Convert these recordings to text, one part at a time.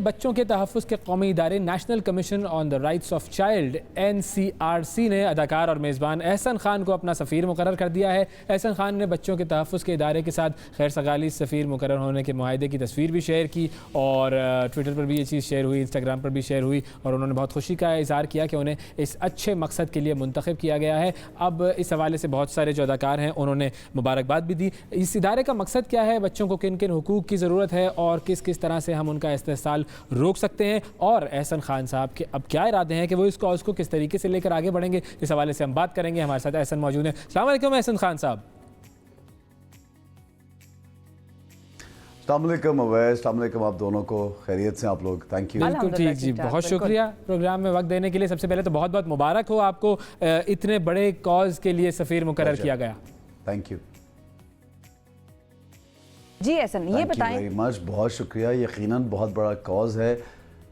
بچوں کے تحفظ کے قومی ادارے national commission on the rights of child NCRC نے اداکار اور میزبان احسن خان کو اپنا سفیر مقرر کر دیا ہے۔ احسن خان نے بچوں کے تحفظ کے ادارے کے ساتھ خیر سگالی سفیر مقرر ہونے کے معاہدے کی تصویر بھی شیئر کی اور ٹویٹر پر بھی یہ چیز شیئر ہوئی، انسٹاگرام پر بھی شیئر ہوئی اور انہوں نے بہت خوشی کا اظہار کیا کہ انہیں اس اچھے مقصد کے لیے منتخب کیا گیا ہے۔ اب اس حوالے سے بہت سارے جو اداکار ہیں انہوں نے مبارکباد بھی دی۔ اس ادارے کا مقصد کیا ہے، بچوں کو کن کن حقوق کی ضرورت ہے اور کس کس طرح سے ہم ان کا استحصال روک سکتے ہیں، اور احسن خان صاحب کے اب کیا ارادے ہیں کہ وہ اس کاز کو کس طریقے سے لے کر آگے بڑھیں گے، اس حوالے سے ہم بات کریں گے۔ ہمارے ساتھ احسن موجود ہیں۔ السلام علیکم احسن خان صاحب۔ السلام علیکم اویس، السلام علیکم آپ دونوں کو، خیریت سے آپ لوگ؟ Thank you. بالکل ٹھیک جی، بہت شکریہ پروگرام میں وقت دینے کے لیے۔ سب سے پہلے تو بہت بہت مبارک ہو آپ کو، اتنے بڑے کاز کے لیے سفیر مقرر کیا گیا۔ تھینک یو جی احسن، یہ بتائیں۔ ویری مچ، بہت شکریہ، یقیناً بہت بڑا کاز ہے۔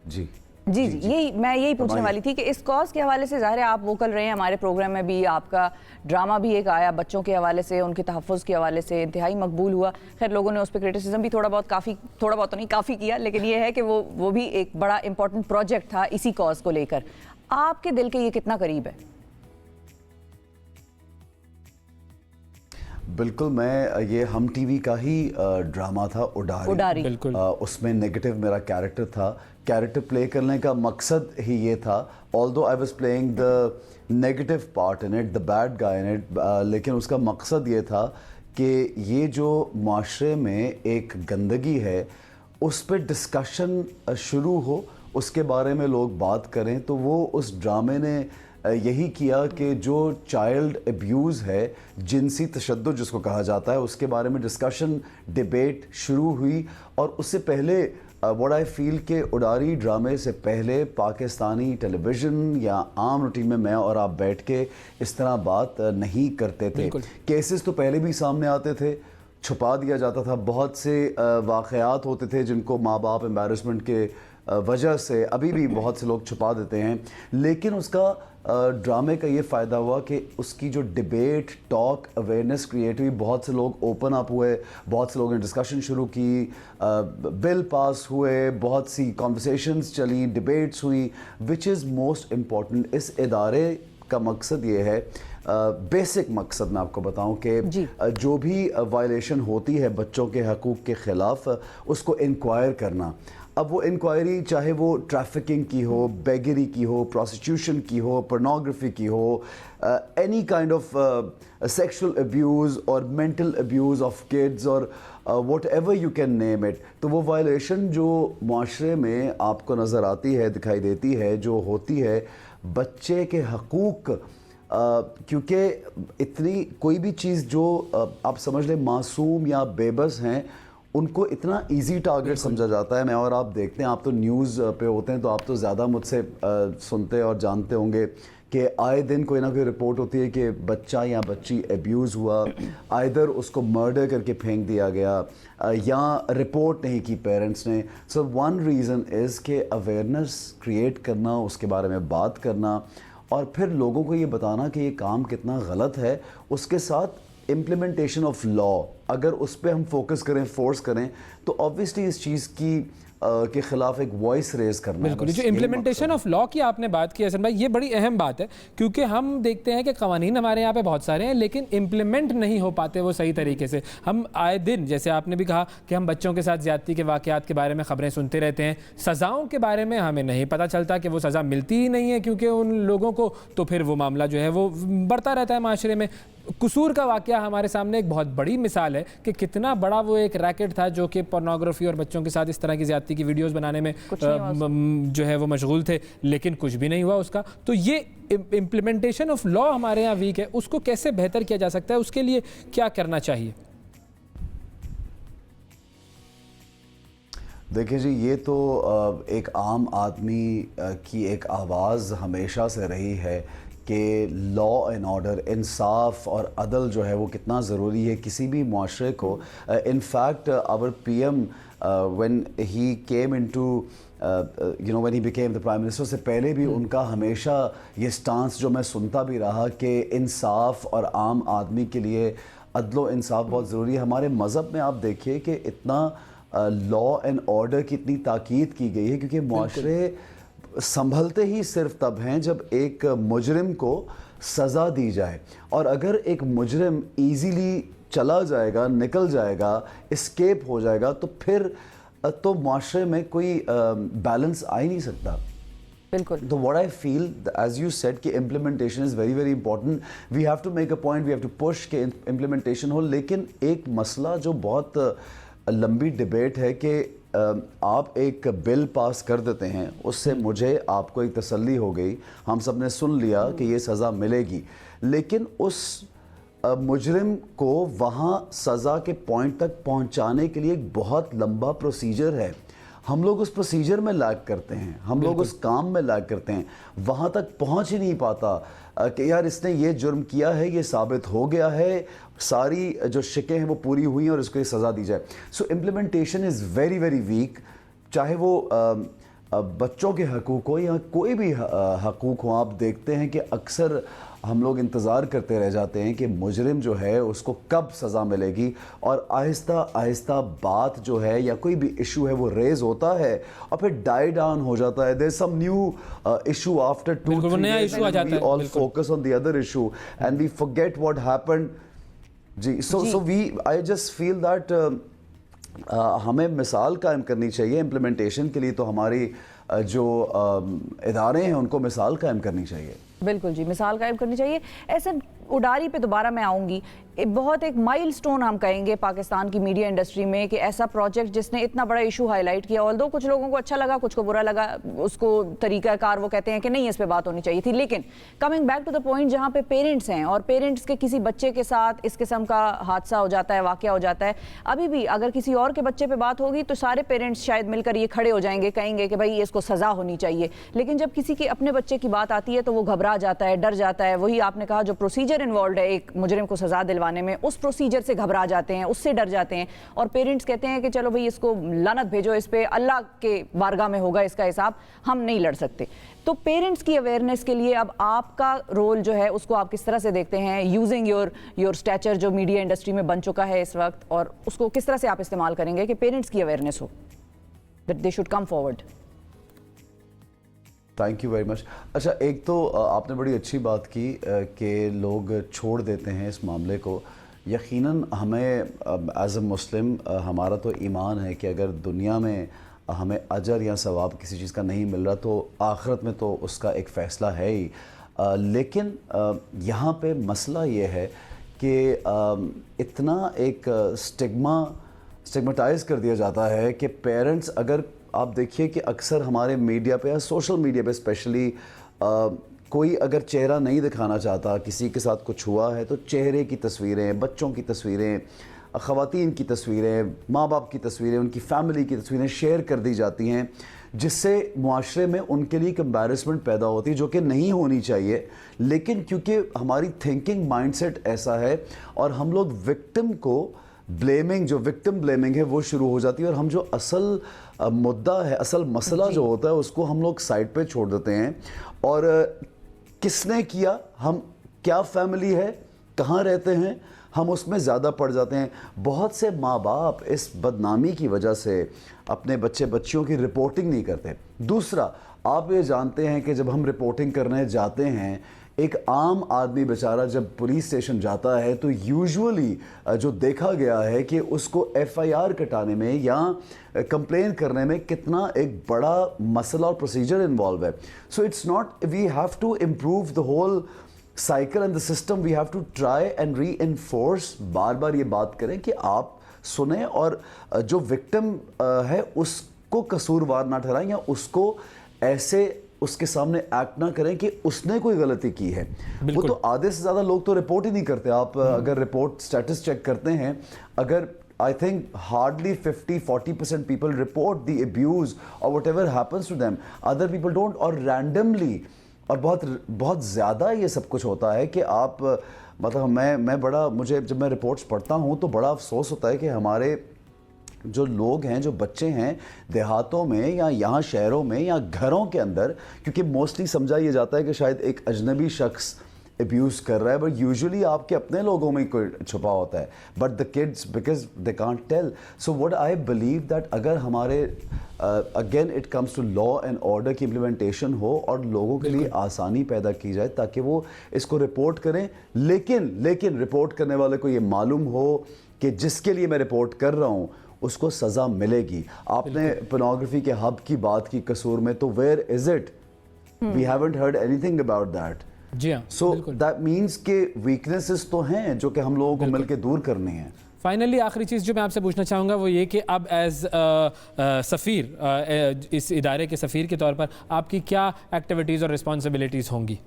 جی یہی پوچھنے والی تھی کہ اس کاز کے حوالے سے ظاہر ہے آپ ووکل رہے ہیں، ہمارے پروگرام میں بھی آپ کا ڈرامہ بھی ایک آیا بچوں کے حوالے سے، ان کے تحفظ کے حوالے سے، انتہائی مقبول ہوا۔ خیر لوگوں نے اس پہ کرٹیسزم بھی تھوڑا بہت تو نہیں کافی کیا، لیکن یہ ہے کہ وہ بھی ایک بڑا امپورٹنٹ پروجیکٹ تھا اسی کاز کو لے کر۔ آپ کے دل کے یہ کتنا قریب ہے؟ بالکل، میں یہ ہم ٹی وی کا ہی ڈرامہ تھا اڈاری، بالکل اس میں نیگیٹو میرا کیریکٹر تھا۔ کیریکٹر پلے کرنے کا مقصد ہی یہ تھا، although I was playing the negative part in it, the bad guy in it، لیکن اس کا مقصد یہ تھا کہ یہ جو معاشرے میں ایک گندگی ہے اس پہ ڈسکشن شروع ہو، اس کے بارے میں لوگ بات کریں۔ تو وہ اس ڈرامے نے یہی کیا کہ جو چائلڈ ابیوز ہے، جنسی تشدد جس کو کہا جاتا ہے، اس کے بارے میں ڈسکشن، ڈیبیٹ شروع ہوئی۔ اور اس سے پہلے what I feel کہ اڈاری ڈرامے سے پہلے پاکستانی ٹیلی ویژن یا عام روٹین میں اور آپ بیٹھ کے اس طرح بات نہیں کرتے تھے۔ کیسز تو پہلے بھی سامنے آتے تھے، چھپا دیا جاتا تھا، بہت سے واقعات ہوتے تھے جن کو ماں باپ امبیرسمنٹ کے وجہ سے ابھی بھی بہت سے لوگ چھپا دیتے ہیں، لیکن اس کا ڈرامے کا یہ فائدہ ہوا کہ اس کی جو ڈیبیٹ، ٹاک، اویئرنیس کریٹ ہوئی، بہت سے لوگ اوپن اپ ہوئے، بہت سے لوگوں نے ڈسکشن شروع کی، بل پاس ہوئے، بہت سی کنورسیشنز چلی، ڈیبیٹس ہوئی، وچ از موسٹ امپورٹنٹ۔ اس ادارے کا مقصد یہ ہے، بیسک مقصد میں آپ کو بتاؤں کہ جو بھی وائلیشن ہوتی ہے بچوں کے حقوق کے خلاف، اس کو انکوائر کرنا۔ اب وہ انکوائری چاہے وہ ٹریفکنگ کی ہو، بیگری کی ہو، پروسٹیوشن کی ہو، پورنوگرافی کی ہو، any kind of sexual abuse اور مینٹل ابیوز آف کڈز اور whatever you can name it, تو وہ وائلیشن جو معاشرے میں آپ کو نظر آتی ہے، دکھائی دیتی ہے، جو ہوتی ہے بچے کے حقوق، کیونکہ اتنی کوئی بھی چیز جو آپ سمجھ لیں معصوم یا بے بس ہیں، ان کو اتنا ایزی ٹارگٹ سمجھا جاتا ہے۔ میں اور آپ دیکھتے ہیں، آپ تو نیوز پہ ہوتے ہیں تو آپ تو زیادہ مجھ سے سنتے اور جانتے ہوں گے کہ آئے دن کوئی نہ کوئی رپورٹ ہوتی ہے کہ بچہ یا بچی ایبیوز ہوا، آئدر اس کو مرڈر کر کے پھینک دیا گیا یا رپورٹ نہیں کی پیرنٹس نے۔ سو ون ریزن از کہ اویئرنیس کریٹ کرنا، اس کے بارے میں بات کرنا اور پھر لوگوں کو یہ بتانا کہ یہ کام کتنا غلط ہے، اس کے ساتھ امپلیمنٹیشن آف لا، اگر اس پہ ہم فوکس کریں، فورس کریں، تو آبویسلی اس چیز کی کے خلاف ایک وائس ریز کرنا ہے۔ بالکل، جو امپلیمنٹیشن آف لا کی آپ نے بات کی حسن بھائی، یہ بڑی اہم بات ہے، کیونکہ ہم دیکھتے ہیں کہ قوانین ہمارے یہاں پہ بہت سارے ہیں لیکن امپلیمنٹ نہیں ہو پاتے وہ صحیح طریقے سے۔ ہم آئے دن، جیسے آپ نے بھی کہا کہ ہم بچوں کے ساتھ زیادتی کے واقعات کے بارے میں خبریں سنتے رہتے ہیں، سزاؤں کے بارے میں ہمیں نہیں پتہ چلتا کہ وہ سزا ملتی ہی نہیں ہے کیونکہ ان لوگوں کو، تو پھر وہ معاملہ جو ہے وہ بڑھتا رہتا ہے معاشرے میں۔ قصور کا واقعہ ہمارے سامنے ایک بہت بڑی مثال ہے کہ کتنا بڑا وہ ایک ریکٹ تھا جو کہ پورنوگرافی اور بچوں کے ساتھ اس طرح کی زیادتی کی ویڈیوز بنانے میں جو ہے وہ مشغول تھے، لیکن کچھ بھی نہیں ہوا اس کا۔ تو یہ امپلیمنٹیشن آف لا ہمارے یہاں ویک ہے، اس کو کیسے بہتر کیا جا سکتا ہے، اس کے لیے کیا کرنا چاہیے؟ دیکھیں جی، یہ تو ایک عام آدمی کی ایک آواز ہمیشہ سے رہی ہے کہ لا اینڈ آرڈر، انصاف اور عدل جو ہے وہ کتنا ضروری ہے کسی بھی معاشرے کو۔ ان فیکٹ آور پی ایم when he came into when he became the prime minister، سے پہلے بھی ان کا ہمیشہ یہ سٹانس جو میں سنتا بھی رہا کہ انصاف اور عام آدمی کے لیے عدل و انصاف بہت ضروری ہے۔ ہمارے مذہب میں آپ دیکھیے کہ اتنا लॉ एंड ऑर्डर की इतनी ताकीद की गई है, क्योंकि मुआशरे संभलते ही सिर्फ तब हैं जब एक मुजरिम को सज़ा दी जाए, और अगर एक मुजरिम ईज़िली चला जाएगा, निकल जाएगा, एस्केप हो जाएगा, तो फिर तो मुआशरे में कोई बैलेंस आ ही नहीं सकता। बिल्कुल। तो what I feel, as you said, कि implementation is very very important. We have to make a point, we have to push के इम्प्लीमेंटेशन हो। लेकिन एक मसला जो बहुत लंबी डिबेट है कि आप एक बिल पास कर देते हैं, उससे मुझे आपको एक तसल्ली हो गई, हम सब ने सुन लिया कि ये सज़ा मिलेगी, लेकिन उस मुजरिम को वहाँ सज़ा के पॉइंट तक पहुँचाने के लिए एक बहुत लंबा प्रोसीजर है। हम लोग उस प्रोसीजर में लैग करते हैं, हम लोग उस काम में लैग करते हैं, वहाँ तक पहुँच ही नहीं पाता कि यार इसने ये जुर्म किया है, ये साबित हो गया है, सारी जो शिकें हैं वो पूरी हुई हैं और इसको ये सज़ा दी जाए। सो implementation is very very weak, चाहे वो बच्चों के हकूक़ हो या कोई भी हकूक़ हो। आप देखते हैं कि अक्सर हम लोग इंतज़ार करते रह जाते हैं कि मुजरिम जो है उसको कब सज़ा मिलेगी, और आहिस्ता आहिस्ता बात जो है या कोई भी इशू है वो रेज होता है और फिर डाई डाउन हो जाता है। There some new issue after 2-3 days and we all focus on the other issue and we forget what happened. जी, so we I just feel that हमें मिसाल कायम करनी चाहिए इम्प्लीमेंटेशन के लिए। तो हमारी जो इदारे हैं उनको मिसाल कायम करनी चाहिए। बिल्कुल जी, मिसाल कायम करनी चाहिए। ऐसे उडारी पे दोबारा मैं आऊँगी, बहुत एक माइलस्टोन हम कहेंगे पाकिस्तान की मीडिया इंडस्ट्री में कि ऐसा प्रोजेक्ट जिसने इतना बड़ा इशू हाईलाइट किया, ऑल्दो कुछ लोगों को अच्छा लगा, कुछ को बुरा लगा, उसको तरीक़ाकार वो कहते हैं कि नहीं इस पे बात होनी चाहिए थी। लेकिन coming back to the point, जहाँ पे पेरेंट्स हैं और पेरेंट्स के किसी बच्चे के साथ इस किस्म का हादसा हो जाता है, वाक़या हो जाता है, अभी भी अगर किसी और के बच्चे पे बात होगी तो सारे पेरेंट्स शायद मिलकर ये खड़े हो जाएंगे, कहेंगे कि भाई इसको सज़ा होनी चाहिए। लेकिन जब किसी के अपने बच्चे की बात आती है तो वो घबरा जाता है, डर जाता है। वही आपने कहा, जो प्रोसीजर इन्वॉल्व है एक मुजरिम को सज़ा दिलवाने में, उस प्रोसीजर से घबरा जाते हैं, उससे डर जाते हैं, और पेरेंट्स कहते हैं कि चलो भाई इसको लानत भेजो, इस पे अल्लाह के बारगाह में होगा इसका हिसाब, हम नहीं लड़ सकते। तो पेरेंट्स की अवेयरनेस के लिए अब आपका रोल जो है उसको आप किस तरह से देखते हैं, यूजिंग योर स्टैचर जो मीडिया इंडस्ट्री में बन चुका है इस वक्त, और उसको किस तरह से आप इस्तेमाल करेंगे कि पेरेंट्स की अवेयरनेस हो, that they should come forward? Thank you very much. अच्छा, एक तो आपने बड़ी अच्छी बात की कि लोग छोड़ देते हैं इस मामले को। यकीनन हमें एज अ मुस्लिम हमारा तो ईमान है कि अगर दुनिया में हमें अजर या सवाब किसी चीज़ का नहीं मिल रहा तो आखिरत में तो उसका एक फ़ैसला है ही। लेकिन यहाँ पे मसला ये है कि इतना एक स्टिग्मेटाइज़ कर दिया जाता है कि पेरेंट्स, अगर आप देखिए कि अक्सर हमारे मीडिया पे या सोशल मीडिया पे स्पेशली कोई अगर चेहरा नहीं दिखाना चाहता, किसी के साथ कुछ हुआ है, तो चेहरे की तस्वीरें, बच्चों की तस्वीरें, ख़वातीन की तस्वीरें, माँ बाप की तस्वीरें, उनकी फैमिली की तस्वीरें शेयर कर दी जाती हैं, जिससे मुआशरे में उनके लिए एक एम्बैरसमेंट पैदा होती है जो कि नहीं होनी चाहिए। लेकिन क्योंकि हमारी थिंकिंग माइंडसेट ऐसा है और हम लोग विक्टिम को ब्लेमिंग, जो विक्टिम ब्लेमिंग है वो शुरू हो जाती है, और हम जो असल मुद्दा है, असल मसला जो होता है उसको हम लोग साइड पे छोड़ देते हैं। और किसने किया, हम क्या फैमिली है, कहाँ रहते हैं, हम उसमें ज़्यादा पड़ जाते हैं। बहुत से माँ बाप इस बदनामी की वजह से अपने बच्चियों की रिपोर्टिंग नहीं करते। दूसरा, आप ये जानते हैं कि जब हम रिपोर्टिंग करने जाते हैं, एक आम आदमी बेचारा जब पुलिस स्टेशन जाता है तो यूजुअली जो देखा गया है कि उसको FIR कटाने में या कंप्लेन करने में कितना एक बड़ा मसला और प्रोसीजर इन्वॉल्व है। So it's not, we have to improve the whole cycle and the system, we have to try and reinforce, बार बार ये बात करें कि आप सुने और जो विक्टिम है उसको कसूरवार ना ठहराएं या उसको ऐसे उसके सामने एक्ट ना करें कि उसने कोई गलती की है। वो तो आधे से ज़्यादा लोग तो रिपोर्ट ही नहीं करते। आप अगर रिपोर्ट स्टेटस चेक करते हैं, अगर I think hardly 50-40% people report the abuse or whatever happens to them. Other people don't, और randomly, और बहुत ज़्यादा ये सब कुछ होता है कि आप मतलब मैं बड़ा, मुझे जब मैं रिपोर्ट्स पढ़ता हूँ तो बड़ा अफसोस होता है कि हमारे जो लोग हैं, जो बच्चे हैं देहातों में या यहाँ शहरों में या घरों के अंदर, क्योंकि मोस्टली समझा ये जाता है कि शायद एक अजनबी शख्स abuse कर रहा है, but usually आपके अपने लोगों में कोई छुपा होता है, but the kids because they can't tell. So what I believe that अगर हमारे again it comes to law and order की implementation हो और लोगों के लिए आसानी पैदा की जाए ताकि वो इसको रिपोर्ट करें, लेकिन रिपोर्ट करने वाले को ये मालूम हो कि जिसके लिए मैं रिपोर्ट कर रहा हूँ उसको सज़ा मिलेगी. आपने पोर्नोग्राफी के हब की बात की कसूर में, तो where is it? We haven't heard anything about that. जी हाँ, सो दैट मीन्स के वीकनेसेस तो हैं जो कि हम लोगों को मिलकर दूर करनी है. फाइनली आखिरी चीज़ जो मैं आपसे पूछना चाहूँगा वो ये कि अब एज सफ़ीर, इस इदारे के सफ़ीर के तौर पर आपकी क्या एक्टिविटीज़ और रिस्पॉन्सिबिलिटीज़ होंगी?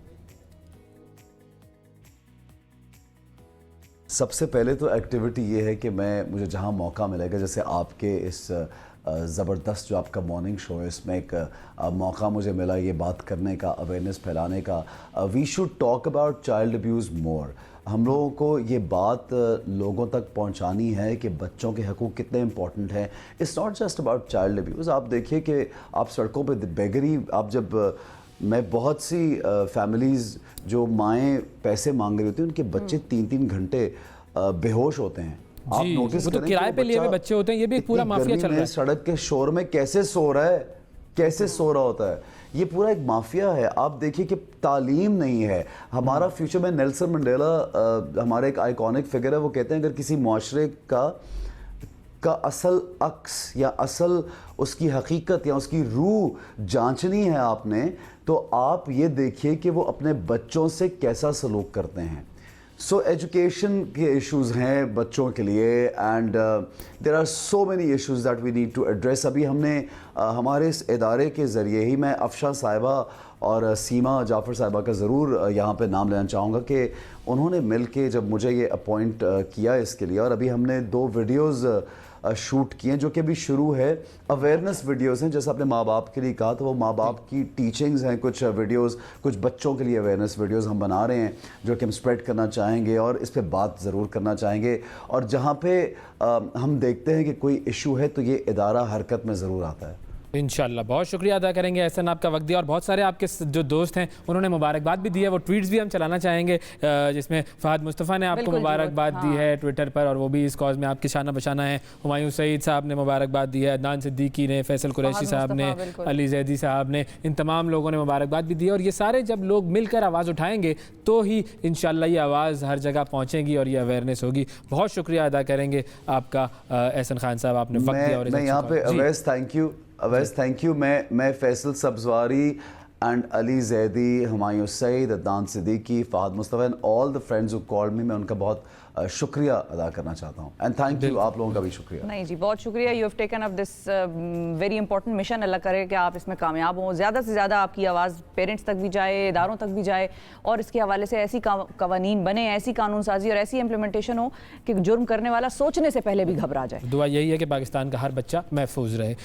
सबसे पहले तो एक्टिविटी ये है कि मुझे जहाँ मौका मिलेगा, जैसे आपके इस ज़बरदस्त जो आपका मॉर्निंग शो है, इसमें एक मौका मुझे मिला ये बात करने का, अवेयरनेस फैलाने का. We should talk about child abuse more. हम लोगों को ये बात लोगों तक पहुंचानी है कि बच्चों के हकूक़ कितने इंपॉर्टेंट हैं. It's not just about child abuse. आप देखिए कि आप सड़कों पे बेगरी, आप जब मैं बहुत सी फैमिलीज़ जो माएँ पैसे मांग रही होती हैं, उनके बच्चे 3-3 घंटे बेहोश होते हैं. आप नोटिस करें, तो किराए पे लिए हुए बच्चे होते हैं. ये भी एक पूरा माफिया चल रहा है. सड़क के शोर में कैसे सो रहा है, कैसे सो रहा होता है. ये पूरा एक माफिया है. आप देखिए कि तालीम नहीं है. हमारा फ्यूचर में नेल्सन मंडेला हमारे एक आइकॉनिक फिगर है. वो कहते हैं अगर किसी मुआशरे का असल अक्स या असल उसकी हकीकत या उसकी रूह जांचनी है आपने, तो आप ये देखिए कि वो अपने बच्चों से कैसा सलूक करते हैं. सो एजुकेशन के इश्यूज़ हैं बच्चों के लिए, and there are so many issues that we need to address. अभी हमने हमारे इस इदारे के ज़रिए ही, मैं अफशा साहिबा और सीमा जाफ़र साहिबा का ज़रूर यहाँ पे नाम लेना चाहूँगा कि उन्होंने मिल के जब मुझे ये अपॉइंट किया इसके लिए, और अभी हमने 2 वीडियोज़ शूट किए जो कि अभी शुरू है. अवेयरनेस वीडियोस हैं, जैसे आपने माँ बाप के लिए कहा, तो वो माँ बाप की टीचिंग्स हैं. कुछ वीडियोस, कुछ बच्चों के लिए अवेयरनेस वीडियोस हम बना रहे हैं जो कि हम स्प्रेड करना चाहेंगे और इस पे बात ज़रूर करना चाहेंगे. और जहाँ पे हम देखते हैं कि कोई इशू है तो ये इदारा हरकत में ज़रूर आता है. इंशाल्लाह. बहुत शुक्रिया अदा करेंगे एहसन आपका वक्त दिया. और बहुत सारे आपके जो दोस्त हैं उन्होंने मुबारकबाद भी दी है. वो ट्वीट्स भी हम चलाना चाहेंगे जिसमें फ़हद मुस्तफ़ा ने आपको मुबारकबाद दी है ट्विटर पर, और वो भी इस कॉज में आपकी शाना बशाना है. हुमायूं सईद साहब ने मुबारकबाद दी है, अदनान सिद्दीकी ने, फैसल कुरैशी साहब ने, अली जैदी साहब ने, इन तमाम लोगों ने मुबारकबाद भी दी है. और ये सारे जब लोग मिलकर आवाज़ उठाएंगे तो ही इंशाल्लाह ये आवाज़ हर जगह पहुँचेगी और ये अवेयरनेस होगी. बहुत शुक्रिया अदा करेंगे आपका एहसन खान साहब, आपने वक्त दिया. और मैं यहाँ पे अवैस थैंक यू. मैं Faisal Sabzwari and Ali Zaidi, Humayun Saeed, Adnan Siddiqui, Fahad Mustafa and all the friends who called me, मैं उनका बहुत शुक्रिया अदा करना चाहता हूँ. एंड थैंक यू, आप लोगों का भी शुक्रिया. नहीं जी, बहुत शुक्रिया. You have taken up this very important mission. अल्लाह करे कि आप इसमें कामयाब हों, ज़्यादा से ज़्यादा आपकी आवाज़ पेरेंट्स तक भी जाए, इदारों तक भी जाए, और इसके हवाले से ऐसी कवानीन बने, ऐसी कानून साजी और ऐसी इम्प्लीमेंटेशन हो कि जुर्म करने वाला सोचने से पहले भी घबरा जाए. दुआ यही है कि पाकिस्तान का हर बच्चा महफूज रहे.